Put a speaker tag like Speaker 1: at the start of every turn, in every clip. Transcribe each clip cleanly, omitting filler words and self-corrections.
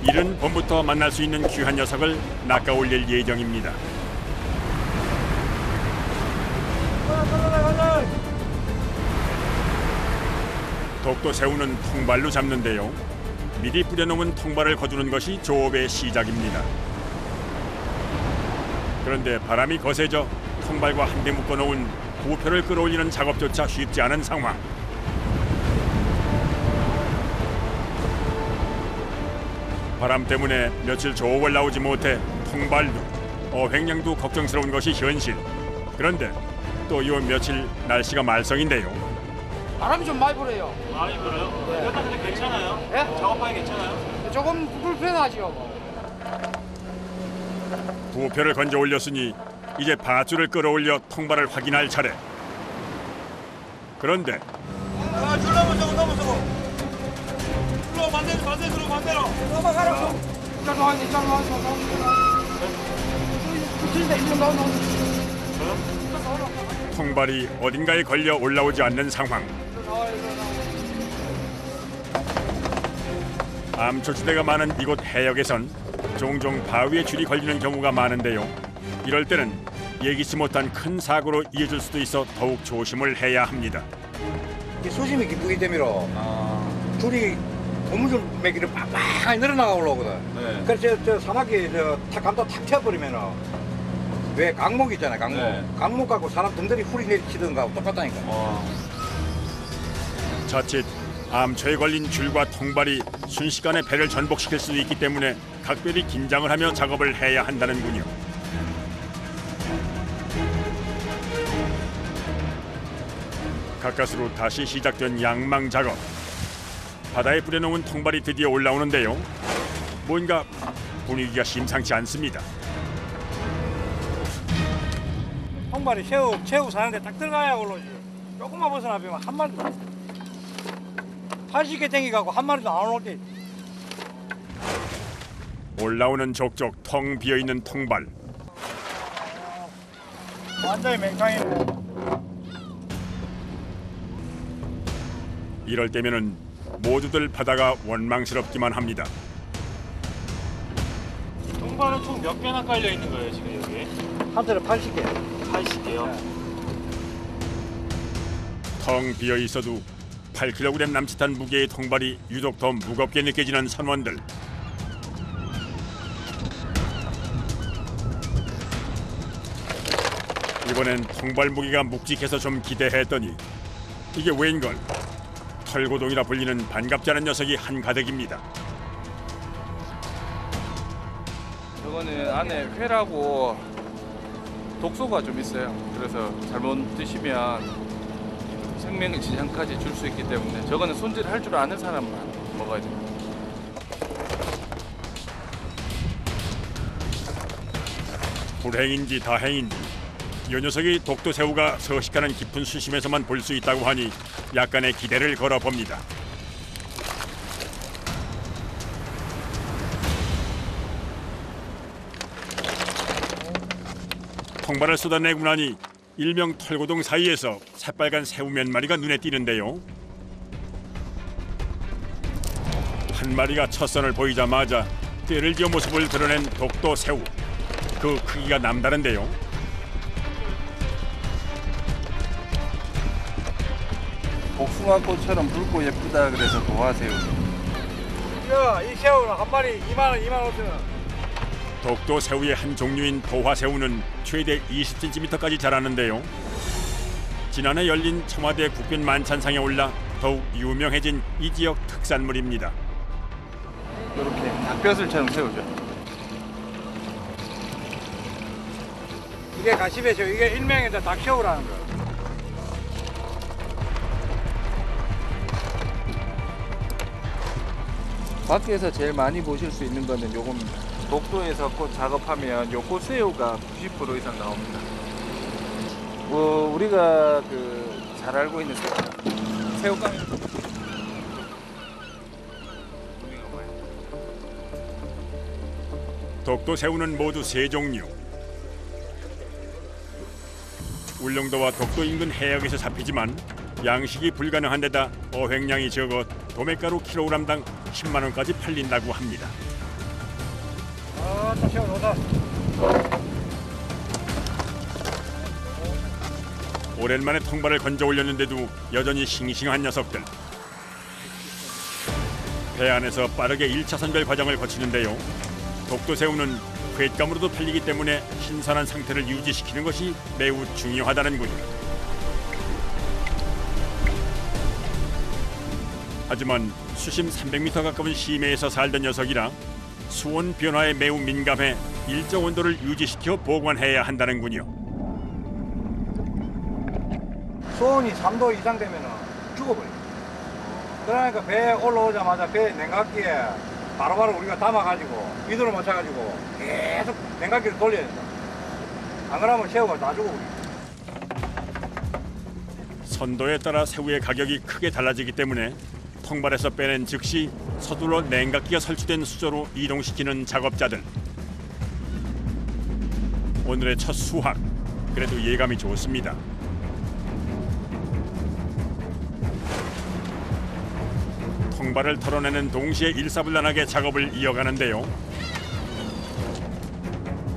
Speaker 1: 이른 봄부터 만날 수 있는 귀한 녀석을 낚아올릴 예정입니다. 독도새우는 통발로 잡는데요. 미리 뿌려놓은 통발을 거두는 것이 조업의 시작입니다. 그런데 바람이 거세져 통발과 함께 묶어놓은 부표를 끌어올리는 작업조차 쉽지 않은 상황. 바람 때문에 며칠 조업을 나오지 못해 통발도 어획량도 걱정스러운 것이 현실. 그런데 또 요 며칠 날씨가 말썽인데요.
Speaker 2: 바람이 좀 많이 불어요.
Speaker 3: 많이 불어요?
Speaker 2: 네.
Speaker 3: 근데 괜찮아요?
Speaker 2: 예?
Speaker 3: 작업하기 괜찮아요?
Speaker 2: 조금 불편하지요.
Speaker 1: 부표를 건져 올렸으니 이제 밧줄을 끌어올려 통발을 확인할 차례. 그런데
Speaker 3: 줄 넘어서고 줄로 반대로
Speaker 2: 넘어가라고. 이쪽으로 와.
Speaker 1: 통발이 어딘가에 걸려 올라오지 않는 상황. 암초지대가 많은 이곳 해역에선 종종 바위에 줄이 걸리는 경우가 많은데요. 이럴 때는 예기치 못한 큰 사고로 이어질 수도 있어 더욱 조심을 해야 합니다.
Speaker 4: 이 수심이 깊기 때문에 줄이 고무줄 매기를 빡빡하게 늘어나가 올라오거든.
Speaker 3: 네.
Speaker 4: 그래서 저 사막에 탁 감다 탁 튀어버리면은 왜 강목 있잖아요, 강목.
Speaker 3: 네.
Speaker 4: 강목 갖고 사람 등들이 후리 내리치던가 똑같다니까.
Speaker 1: 자칫 암초에 걸린 줄과 통발이 순식간에 배를 전복시킬 수도 있기 때문에 각별히 긴장을 하며 작업을 해야 한다는군요. 가까스로 다시 시작된 양망 작업. 바다에 뿌려놓은 통발이 드디어 올라오는데요. 뭔가 분위기가 심상치 않습니다.
Speaker 5: 통발이 새우 사는데 딱 들어가야 올라오지. 조금만 벗어나면 한 마리도 80개 땡기갖고 한 마리도 안 올라올 때.
Speaker 1: 올라오는 족족 텅 비어있는 통발.
Speaker 5: 완전히 맹탕이네.
Speaker 1: 이럴 때면은 모두들 바다가 원망스럽기만 합니다.
Speaker 3: 통발은 총 몇 개나 깔려 있는 거예요 지금 여기?
Speaker 5: 한 틀에 80개.
Speaker 3: 80개요?
Speaker 1: 텅 비어 있어도 8kg 남짓한 무게의 통발이 유독 더 무겁게 느껴지는 선원들. 이번엔 통발 무게가 묵직해서 좀 기대했더니 이게 웬걸? 털고동이라 불리는 반갑지 않은 녀석이 한가득입니다.
Speaker 6: 저거는 안에 회라고 독소가 좀 있어요. 그래서 잘못 드시면 생명 지장까지 줄 수 있기 때문에 저거는 손질할 줄 아는 사람만 먹어야 됩니다.
Speaker 1: 불행인지 다행인지 이 녀석이 독도새우가 서식하는 깊은 수심에서만 볼 수 있다고 하니 약간의 기대를 걸어봅니다. 통발을 쏟아내고 나니 일명 털고동 사이에서 새빨간 새우 몇 마리가 눈에 띄는데요. 한 마리가 첫 선을 보이자마자 떼를 지어 모습을 드러낸 독도새우. 그 크기가 남다른데요.
Speaker 6: 복숭아꽃처럼 붉고 예쁘다 그래서 도화새우.
Speaker 5: 이 새우는 한 마리 2만 원, 2만 5천 원.
Speaker 1: 독도새우의 한 종류인 도화새우는 최대 20cm까지 자라는데요. 지난해 열린 청와대 국빈 만찬상에 올라 더욱 유명해진 이 지역 특산물입니다.
Speaker 6: 이렇게 닭벼슬처럼 새우죠.
Speaker 5: 이게 가시배새우. 이게 일명에서 닭새우라는 거.
Speaker 6: 밖에서 제일 많이 보실 수 있는 거는 요겁니다. 독도에서 꽃 작업하면 요 꽃새우가 90% 이상 나옵니다. 우리가 잘 알고 있는 새우깡.
Speaker 1: 독도새우는 모두 세 종류. 울릉도와 독도 인근 해역에서 잡히지만 양식이 불가능한 데다 어획량이 적어 도매가로 킬로그램당 10만 원까지 팔린다고 합니다.
Speaker 5: 아따 새우 좋다.
Speaker 1: 오랜만에 통발을 건져 올렸는데도 여전히 싱싱한 녀석들. 배 안에서 빠르게 1차 선별 과정을 거치는데요. 독도새우는 횟감으로도 팔리기 때문에 신선한 상태를 유지시키는 것이 매우 중요하다는군요. 하지만 수심 300m 가까운 심해에서 살던 녀석이라 수온 변화에 매우 민감해 일정 온도를 유지시켜 보관해야 한다는군요.
Speaker 4: 수온이 3도 이상 되면 죽어버려요. 그러니까 배 올라오자마자 배 냉각기에 바로바로 우리가 담아가지고 미도를 맞춰가지고 계속 냉각기를 돌려야 된다. 안 그러면 새우가 다 죽어버려요.
Speaker 1: 선도에 따라 새우의 가격이 크게 달라지기 때문에 통발에서 빼낸 즉시 서둘러 냉각기가 설치된 수조로 이동시키는 작업자들. 오늘의 첫 수확, 그래도 예감이 좋습니다. 통발을 털어내는 동시에 일사불란하게 작업을 이어가는데요.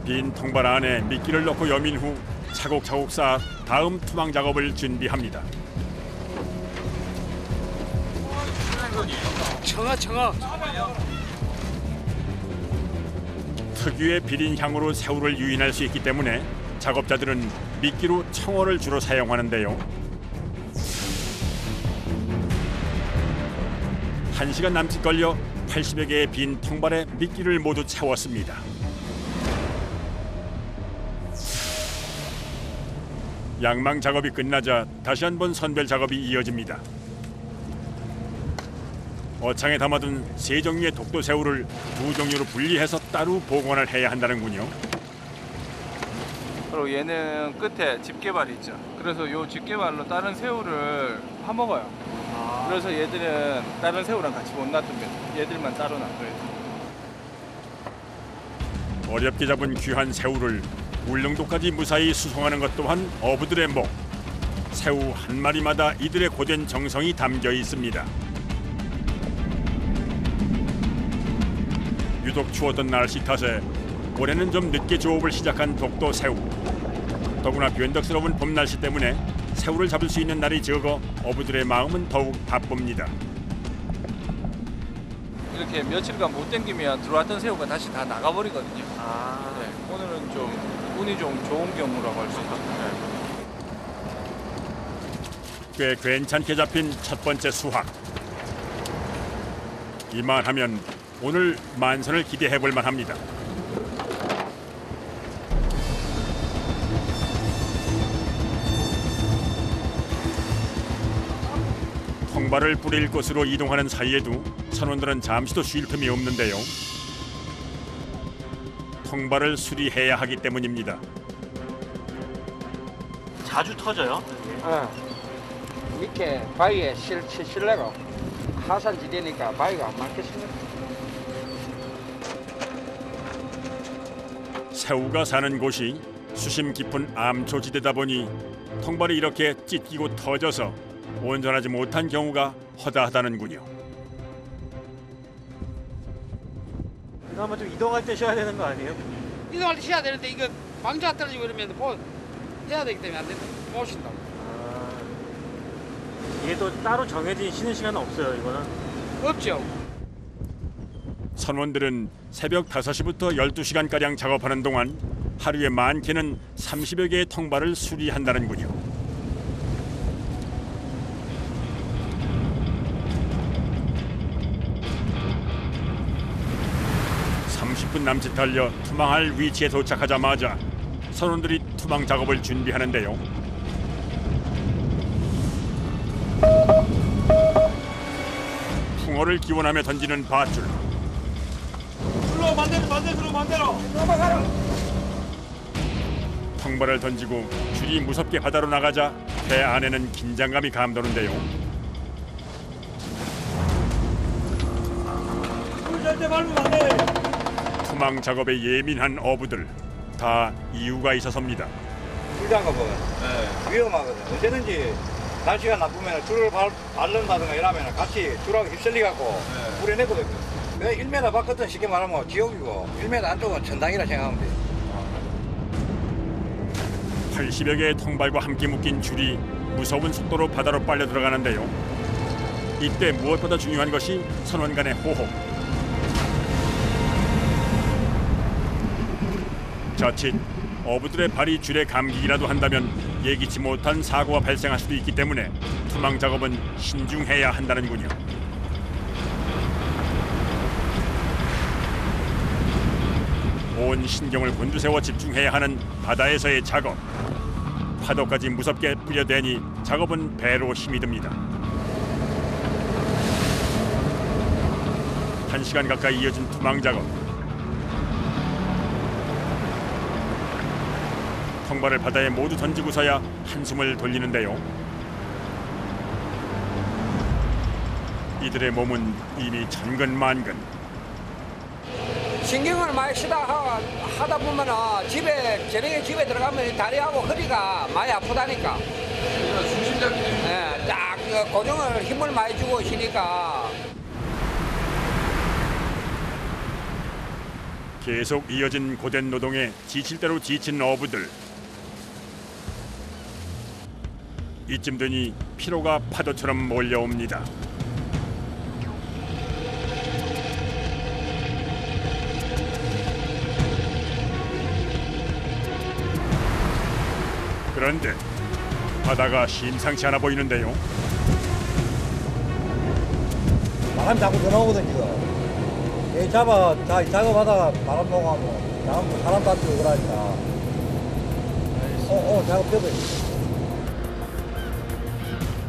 Speaker 1: 빈 통발 안에 미끼를 넣고 여민 후 차곡차곡 쌓아 다음 투망 작업을 준비합니다.
Speaker 2: 청어.
Speaker 1: 특유의 비린 향으로 새우를 유인할 수 있기 때문에 작업자들은 미끼로 청어를 주로 사용하는데요. 1시간 남짓 걸려 80여 개의 빈 통발에 미끼를 모두 채웠습니다. 양망 작업이 끝나자 다시 한번 선별 작업이 이어집니다. 어창에 담아둔 3종류의 독도새우를 2종류로 분리해서 따로 보관을 해야 한다는군요.
Speaker 6: 그리고 얘는 끝에 집게발 있죠. 그래서 요 집게발로 다른 새우를 파먹어요. 그래서 얘들은 다른 새우랑 같이 못 놔둡니다. 얘들만 따로 놔둬요.
Speaker 1: 어렵게 잡은 귀한 새우를 울릉도까지 무사히 수송하는 것 또한 어부들의 목. 새우 한 마리마다 이들의 고된 정성이 담겨 있습니다. 유독 추웠던 날씨 탓에 올해는 좀 늦게 조업을 시작한 독도새우. 더구나 변덕스러운 봄 날씨 때문에 새우를 잡을 수 있는 날이 적어 어부들의 마음은 더욱 바쁩니다.
Speaker 6: 이렇게 며칠간 못 땡기면 들어왔던 새우가 다시 다 나가버리거든요. 네, 오늘은 좀 운이 좀 좋은 경우라고 할 수 있다.
Speaker 1: 꽤 괜찮게 잡힌 첫 번째 수확. 이만하면 오늘 만선을 기대해 볼 만합니다. 통발을 뿌릴 곳으로 이동하는 사이에도 선원들은 잠시도 쉴 틈이 없는데요. 통발을 수리해야 하기 때문입니다.
Speaker 3: 자주 터져요?
Speaker 2: 이렇게 바위에 실내가 하산지대니까 바위가 안 막혔습니다.
Speaker 1: 새우가 사는 곳이 수심 깊은 암초지대다 보니 통발이 이렇게 찢기고 터져서 온전하지 못한 경우가 허다하다는군요.
Speaker 3: 그나마 좀 이동할 때 쉬어야 되는 거 아니에요?
Speaker 2: 이동할 때 쉬어야 되는데 이거 망자가 떨어지고 이러면 뭐 해야 되기 때문에 안 된다. 못 쉰다고.
Speaker 3: 이게 또 따로 정해진 쉬는 시간은 없어요, 이거는?
Speaker 2: 없죠.
Speaker 1: 선원들은 새벽 5시부터 12시간가량 작업하는 동안 하루에 많게는 30여 개의 통발을 수리한다는군요. 30분 남짓 달려 투망할 위치에 도착하자마자 선원들이 투망 작업을 준비하는데요. 풍어를 기원하며 던지는 밧줄.
Speaker 3: 들어 반대로.
Speaker 1: 통발을 던지고 줄이 무섭게 바다로 나가자 배 안에는 긴장감이 감도는데요.
Speaker 3: 절대 밟으면 안 돼.
Speaker 1: 투망 작업에 예민한 어부들 다 이유가 있어서입니다.
Speaker 4: 줄장갑은 위험하거든. 언제든지 날씨가 나쁘면 줄을 밟는다든가 이러면 같이 줄하고 휩쓸려갖고 물에 내거든요. 배 1m 밖은 쉽게 말하면 지옥이고 1m 안쪽은 천당이라 생각하면 돼.
Speaker 1: 80여 개의 통발과 함께 묶인 줄이 무서운 속도로 바다로 빨려 들어가는데요. 이때 무엇보다 중요한 것이 선원 간의 호흡. 자칫 어부들의 발이 줄에 감기기라도 한다면 예기치 못한 사고가 발생할 수도 있기 때문에 투망 작업은 신중해야 한다는군요. 온 신경을 곤두세워 집중해야 하는 바다에서의 작업. 파도까지 무섭게 뿌려대니 작업은 배로 힘이 듭니다. 1시간 가까이 이어진 투망 작업. 통발을 바다에 모두 던지고서야 한숨을 돌리는데요. 이들의 몸은 이미 천근만근.
Speaker 2: 신경을 많이 하다 보면은 저녁에 집에 들어가면 다리하고 허리가 많이 아프다니까.
Speaker 6: 중심 잡기.
Speaker 2: 예, 딱 고정을 힘을 많이 주고 쉬니까.
Speaker 1: 계속 이어진 고된 노동에 지칠 대로 지친 어부들. 이쯤 되니 피로가 파도처럼 몰려옵니다. 그런데 바다가 심상치 않아 보이는데요.
Speaker 4: 바람 자꾸 들어오거든 지금. 이 작업하다가 바람 보고 하면 다음 사람 다치고 그러니까. 작업해도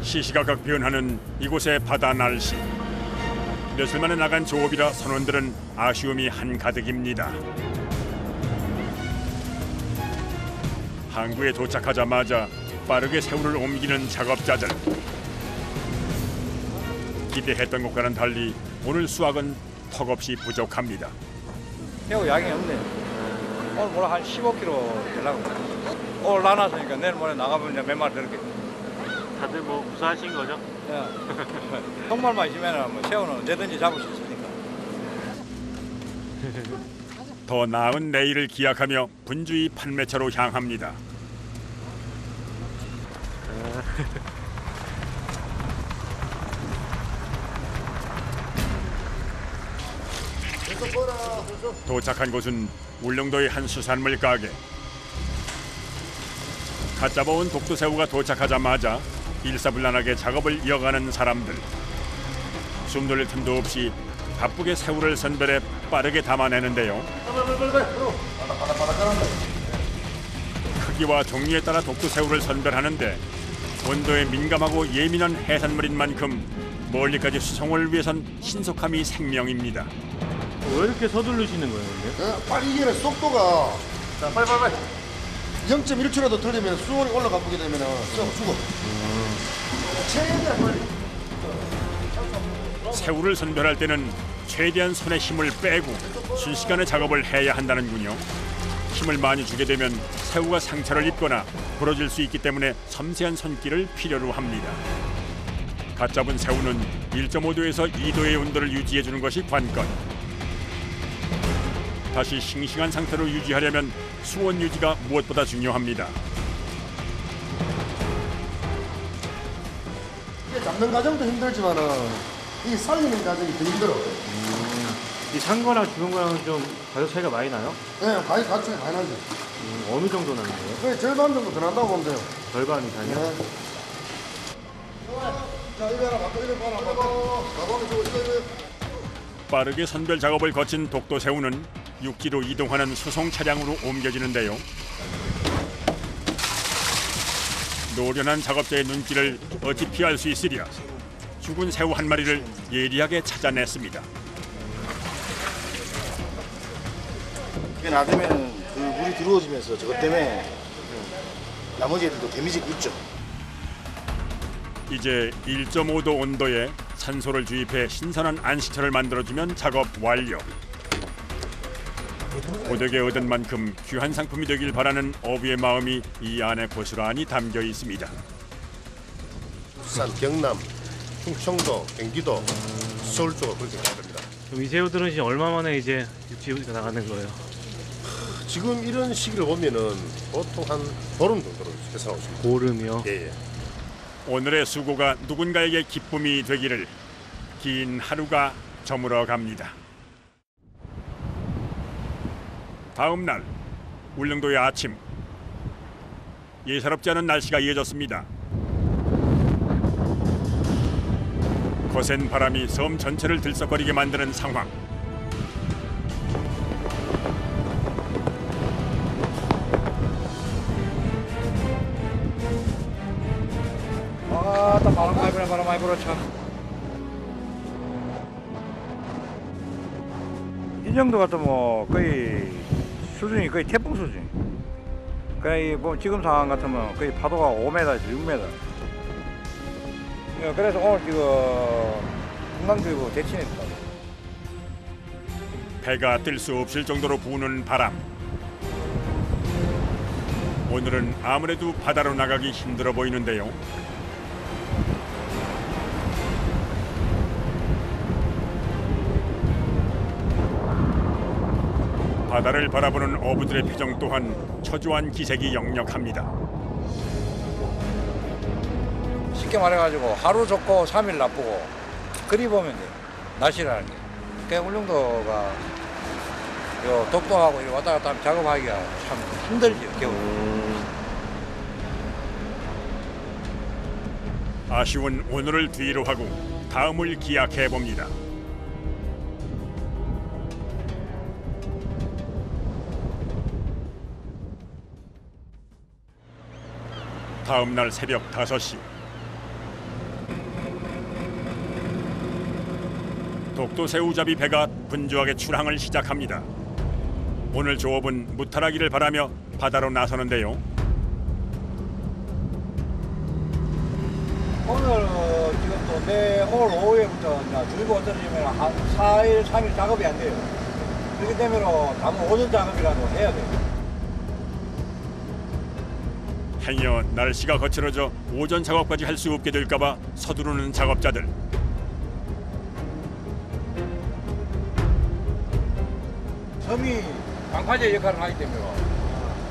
Speaker 1: 시시각각 변하는 이곳의 바다 날씨. 며칠 만에 나간 조업이라 선원들은 아쉬움이 한가득입니다. 항구에 도착하자마자 빠르게 새우를 옮기는 작업자들. 기대했던 것과는 달리 오늘 수확은 턱없이 부족합니다.
Speaker 5: 새우 양이 없네. 오늘 모레 한 15kg 되려고. 오늘 나눴으니까 내일 모레 나가면 이제 몇 마리 들게.
Speaker 3: 다들 뭐 무사하신 거죠?
Speaker 5: 예. 통발만 있으면 뭐 새우는 언제든지 잡을 수 있으니까.
Speaker 1: 더 나은 내일을 기약하며 분주히 판매처로 향합니다. 도착한 곳은 울릉도의 한 수산물 가게. 갓 잡아온 독도새우가 도착하자마자 일사불란하게 작업을 이어가는 사람들. 숨 돌릴 틈도 없이 바쁘게 새우를 선별해 빠르게 담아내는데요. 크기와 종류에 따라 독도새우를 선별하는데 온도에 민감하고 예민한 해산물인 만큼 멀리까지 수송을 위해선 신속함이 생명입니다.
Speaker 3: 왜 이렇게 서두르시는 거예요, 근데?
Speaker 7: 빨리 이게 속도가 자 빨리 0.1초라도 틀리면 수온이 올라가 보게 되면 썩 죽어. 최대한 빨리.
Speaker 1: 새우를 선별할 때는 최대한 손에 힘을 빼고 순식간에 작업을 해야 한다는군요. 힘을 많이 주게 되면 새우가 상처를 입거나 부러질 수 있기 때문에 섬세한 손길을 필요로 합니다. 갓 잡은 새우는 1.5도에서 2도의 온도를 유지해 주는 것이 관건. 다시 싱싱한 상태로 유지하려면 수온 유지가 무엇보다 중요합니다.
Speaker 7: 이게 잡는 과정도 힘들지만은 이 살리는 과정이 더 힘들어.
Speaker 3: 이 산 거랑 죽은 거랑 좀 가격 차이가 많이 나요?
Speaker 7: 네, 가격 차이 많이 나지.
Speaker 3: 어느 정도 나는 거예요?
Speaker 7: 거의 절반 정도 더 난다고 보면 돼요.
Speaker 3: 절반 이상이요?
Speaker 7: 네. 자, 이거 하나 바꿔, 이거 하나 바꿔. 가방에 저거 이거.
Speaker 1: 빠르게 선별 작업을 거친 독도새우는 육지로 이동하는 수송 차량으로 옮겨지는데요. 노련한 작업자의 눈길을 어찌 피할 수 있으랴. 죽은 새우 한 마리를 예리하게 찾아냈습니다.
Speaker 7: 이게 놔두면 그 물이 들어오면서 저것 때문에 나머지 애들도 데미지가 있죠.
Speaker 1: 이제 1.5도 온도에 산소를 주입해 신선한 안식처를 만들어주면 작업 완료. 고되게 얻은 만큼 귀한 상품이 되길 바라는 어부의 마음이 이 안에 고스란히 담겨 있습니다.
Speaker 7: 부산, 경남, 충청도, 경기도, 서울 쪽으로 그렇게 가야 됩니다.
Speaker 3: 그럼 이 새우들은 이제 얼마 만에 이제 육지에 나가는 거예요?
Speaker 8: 지금 이런 시기를 보면은 보통 한 보름 정도로 해서 나오십니다.
Speaker 3: 보름이요?
Speaker 8: 예, 예.
Speaker 1: 오늘의 수고가 누군가에게 기쁨이 되기를. 긴 하루가 저물어 갑니다. 다음 날 울릉도의 아침. 예사롭지 않은 날씨가 이어졌습니다. 거센 바람이 섬 전체를 들썩거리게 만드는 상황.
Speaker 5: 아따 바람 많이 불어 참. 이 정도 같으면 뭐 거의 수준이 거의 태풍 수준. 거의 뭐 지금 상황 같으면 거의 파도가 5m에서 6m. 그래서 오늘 지금 금강주의보 대치입니다.
Speaker 1: 배가 뜰 수 없을 정도로 부는 바람. 오늘은 아무래도 바다로 나가기 힘들어 보이는데요. 바다를 바라보는 어부들의 표정 또한 초조한 기색이 역력합니다.
Speaker 5: 쉽게 말해가지고 하루 좋고 3일 나쁘고 그리 보면 돼. 날씨라는 게. 그러니까 울릉도가 요 독도하고 이렇게 왔다 갔다 하면 작업하기가 참 힘들죠, 겨울.
Speaker 1: 아쉬운 오늘을 뒤로 하고 다음을 기약해 봅니다. 다음 날 새벽 5시. 독도 새우잡이 배가 분주하게 출항을 시작합니다. 오늘 조업은 무탈하기를 바라며 바다로 나서는데요.
Speaker 4: 오늘 지금 또 오늘 오후에부터 주의보가 떨어지면 한 4일, 3일 작업이 안 돼요. 그렇기 때문에 다음 오전 작업이라도 해야 돼요.
Speaker 1: 행여 날씨가 거칠어져 오전 작업까지 할 수 없게 될까봐 서두르는 작업자들.
Speaker 5: 섬이 방파제 역할을 하기 때문에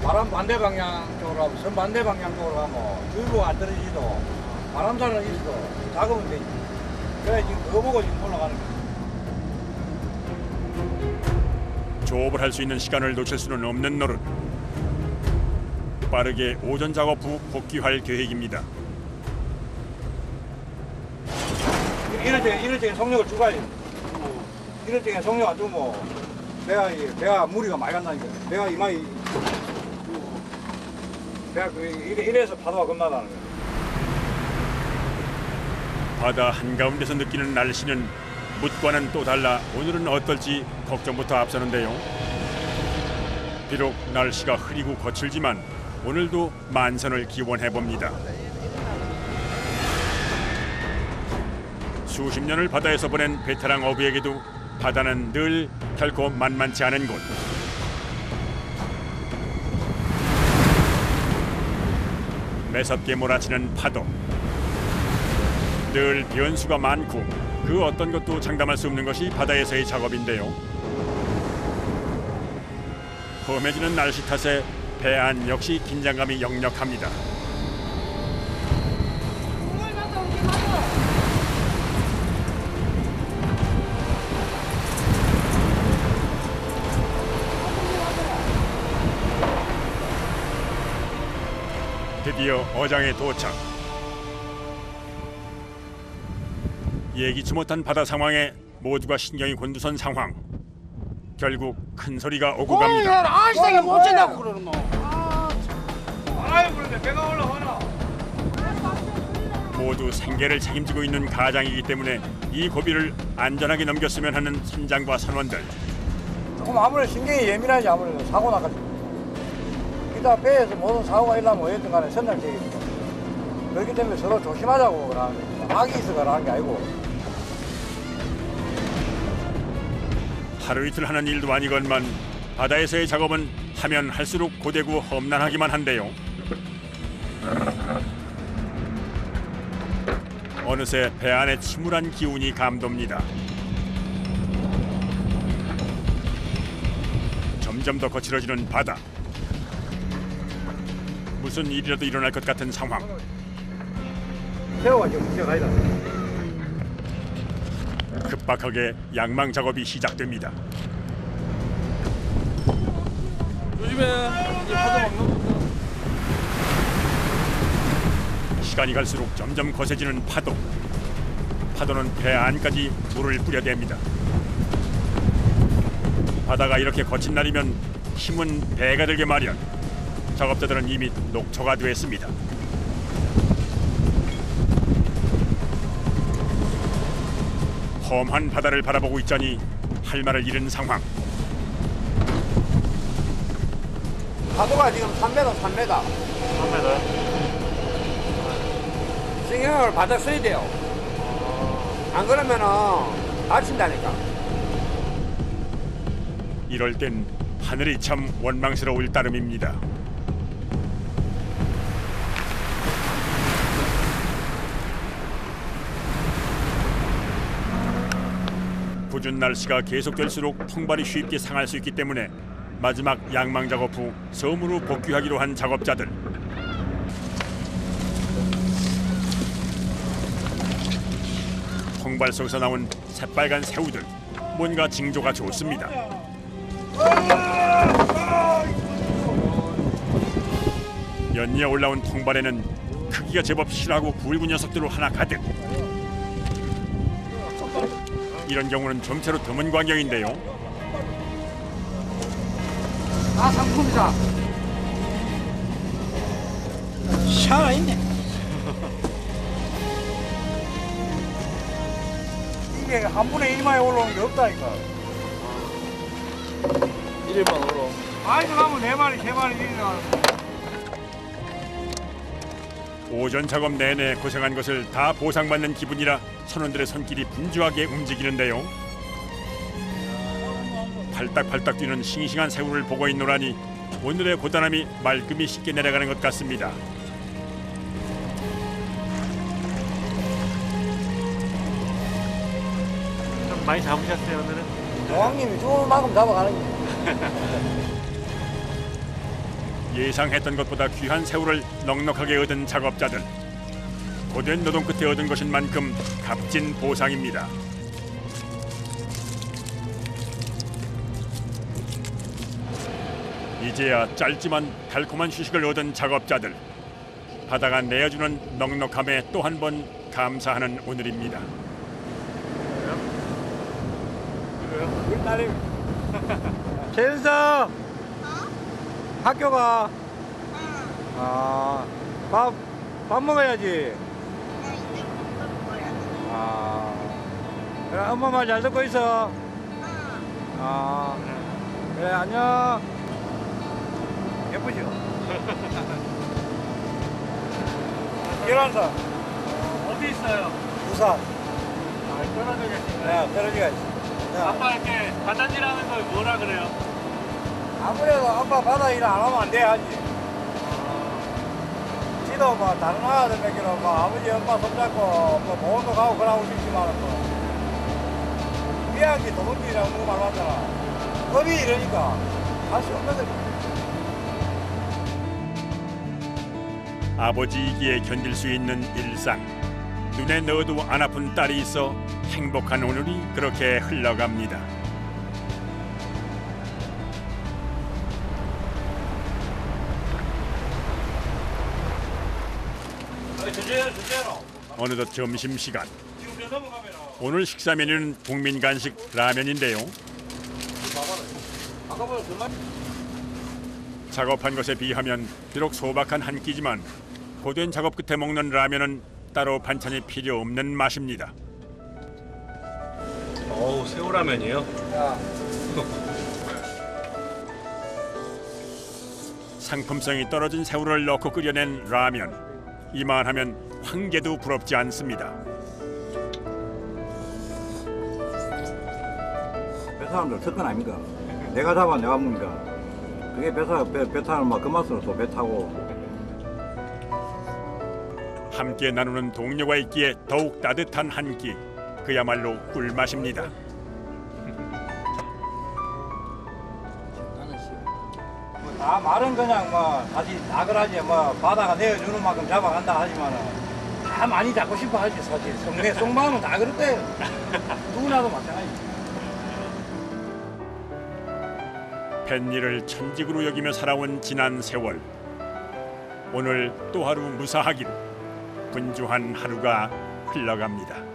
Speaker 5: 바람 반대 방향 쪽으로 하면 섬 반대 방향 쪽으로 가면 주의보가 안 떨어지도 바람사는 있어도 작업은 되지. 그래 지금 그거 보고 지금 올라가는 거야.
Speaker 1: 조업을 할 수 있는 시간을 놓칠 수는 없는 노릇. 빠르게 오전 작업 후 복귀할 계획입니다.
Speaker 4: 이럴 때는 속력을 주가야 돼. 이럴 때는 속력 안 주면 배가 무리가 많이 간다니까. 배가 이마이 배가 이래서 파도가 겁나다는 거야.
Speaker 1: 바다 한가운데서 느끼는 날씨는 묻과는 또 달라 오늘은 어떨지 걱정부터 앞서는데요. 비록 날씨가 흐리고 거칠지만 오늘도 만선을 기원해봅니다. 수십 년을 바다에서 보낸 베테랑 어부에게도 바다는 늘 결코 만만치 않은 곳. 매섭게 몰아치는 파도. 늘 변수가 많고 그 어떤 것도 장담할 수 없는 것이 바다에서의 작업인데요. 험해지는 날씨 탓에 배 안 역시 긴장감이 역력합니다. 드디어 어장에 도착. 예기치 못한 바다 상황에 모두가 신경이 곤두선 상황. 결국 큰 소리가 오고 갑니다.
Speaker 2: 아시다가 못 잰다고 그러는 거.
Speaker 5: 아유 그런데 배가 올라와라.
Speaker 1: 모두 생계를 책임지고 있는 가장이기 때문에 이 고비를 안전하게 넘겼으면 하는 선장과 선원들.
Speaker 5: 조금 아무래도 신경이 예민하지. 아무래도 사고 나가지고 이따 배에서 모든 사고가 일어나면 어쨌든 간에 선장책임이죠. 그렇기 때문에 서로 조심하자고 그러는 거예요. 악이 있어 그러는 게 아니고.
Speaker 1: 하루 이틀 하는 일도 아니건만 바다에서의 작업은 하면 할수록 고되고 험난하기만 한데요. 어느새 배 안에 침울한 기운이 감돕니다. 점점 더 거칠어지는 바다. 무슨 일이라도 일어날 것 같은 상황.
Speaker 4: 새우가 지금 문제가 아니다.
Speaker 1: 급박하게 양망 작업이 시작됩니다.
Speaker 6: 조심해. 이제 파도 막 넘어.
Speaker 1: 시간이 갈수록 점점 거세지는 파도. 파도는 배 안까지 물을 뿌려댑니다. 바다가 이렇게 거친 날이면 힘은 배가 들게 마련. 작업자들은 이미 녹초가 됐습니다. 험한 바다를 바라보고 있자니 할 말을 잃은 상황.
Speaker 2: 파도가 지금 3m, 3m.
Speaker 3: 3m.
Speaker 2: 신경을 바닥 써야 돼요. 안 그러면은 다친다니까.
Speaker 1: 이럴 땐 하늘이 참 원망스러울 따름입니다. 궂은 날씨가 계속될수록 통발이 쉽게 상할 수 있기 때문에 마지막 양망 작업 후 섬으로 복귀하기로 한 작업자들. 통발 속에서 나온 새빨간 새우들. 뭔가 징조가 좋습니다. 연이어 올라온 통발에는 크기가 제법 실하고 굵은 녀석들로 하나 가득. 이런 경우는 좀채로 드문 광경인데요.
Speaker 2: 아, 상품이다.
Speaker 4: 살아있네. 이게 한 분의 1만에 올라오는 게 없다니까.
Speaker 6: 1일만 올라.
Speaker 4: 많이 들어가면 4마리, 3마리 일이 나가는
Speaker 1: 오전 작업 내내 고생한 것을 다 보상받는 기분이라 선원들의 손길이 분주하게 움직이는데요. 팔딱팔딱 뛰는 싱싱한 새우를 보고 있노라니 오늘의 고단함이 말끔히 씻게 내려가는 것 같습니다.
Speaker 3: 좀 많이 잡으셨어요 오늘은?
Speaker 2: 여왕님이 좋은 만큼 잡아가는 게.
Speaker 1: 예상했던 것보다 귀한 새우를 넉넉하게 얻은 작업자들. 고된 노동 끝에 얻은 것인 만큼 값진 보상입니다. 이제야 짧지만 달콤한 휴식을 얻은 작업자들. 바다가 내어주는 넉넉함에 또 한 번 감사하는 오늘입니다.
Speaker 4: 우리 딸이 최은서 학교 가. 아, 밥 먹어야지. 아, 그래 엄마 말 잘 듣고 있어. 아, 그래 안녕. 예쁘죠? 일어나서
Speaker 3: 어디 있어요?
Speaker 4: 부산.
Speaker 3: 아, 떨어져 계시네.
Speaker 4: 네, 떨어지가 있어.
Speaker 3: 아빠 이렇게 바다질하는 걸 뭐라 그래요?
Speaker 4: 아무래도 아빠 바다 일 안 하면 안 돼 하지. 지도 뭐 다른 아들 몇개로 뭐 아버지 엄마 손잡고 뭐 보험도 가고 그러고 싶지만 뭐 이야기 도둑질이라고 누구 말 맞잖아. 법이 이러니까 할 수 없는 거지.
Speaker 1: 아버지이기에 견딜 수 있는 일상. 눈에 넣어도 안 아픈 딸이 있어 행복한 오늘이 그렇게 흘러갑니다. 어느덧 점심시간. 오늘 식사 메뉴는 국민 간식 라면인데요. 작업한 것에 비하면 비록 소박한 한 끼지만 고된 작업 끝에 먹는 라면은 따로 반찬이 필요 없는 맛입니다.
Speaker 3: 어우 새우라면이요?
Speaker 1: 상품성이 떨어진 새우를 넣고 끓여낸 라면. 이만하면 황게도 부럽지 않습니다.
Speaker 4: 배 사람들 특권 아닙니까? 내가 잡아 내가 먹으니까 그게 배 타는 막 그 맛으로 또 배 타고.
Speaker 1: 함께 나누는 동료가 있기에 더욱 따뜻한 한 끼. 그야말로 꿀맛입니다.
Speaker 4: 아, 말은 그냥 뭐 다시 나그라지 뭐 바다가 내어주는 만큼 잡아간다 하지만은 다 많이 잡고 싶어 하지 사실. 속마음은 다 그렇대요. 누구나도 마찬가지.
Speaker 1: 뱃일을 천직으로 여기며 살아온 지난 세월. 오늘 또 하루 무사하기로 분주한 하루가 흘러갑니다.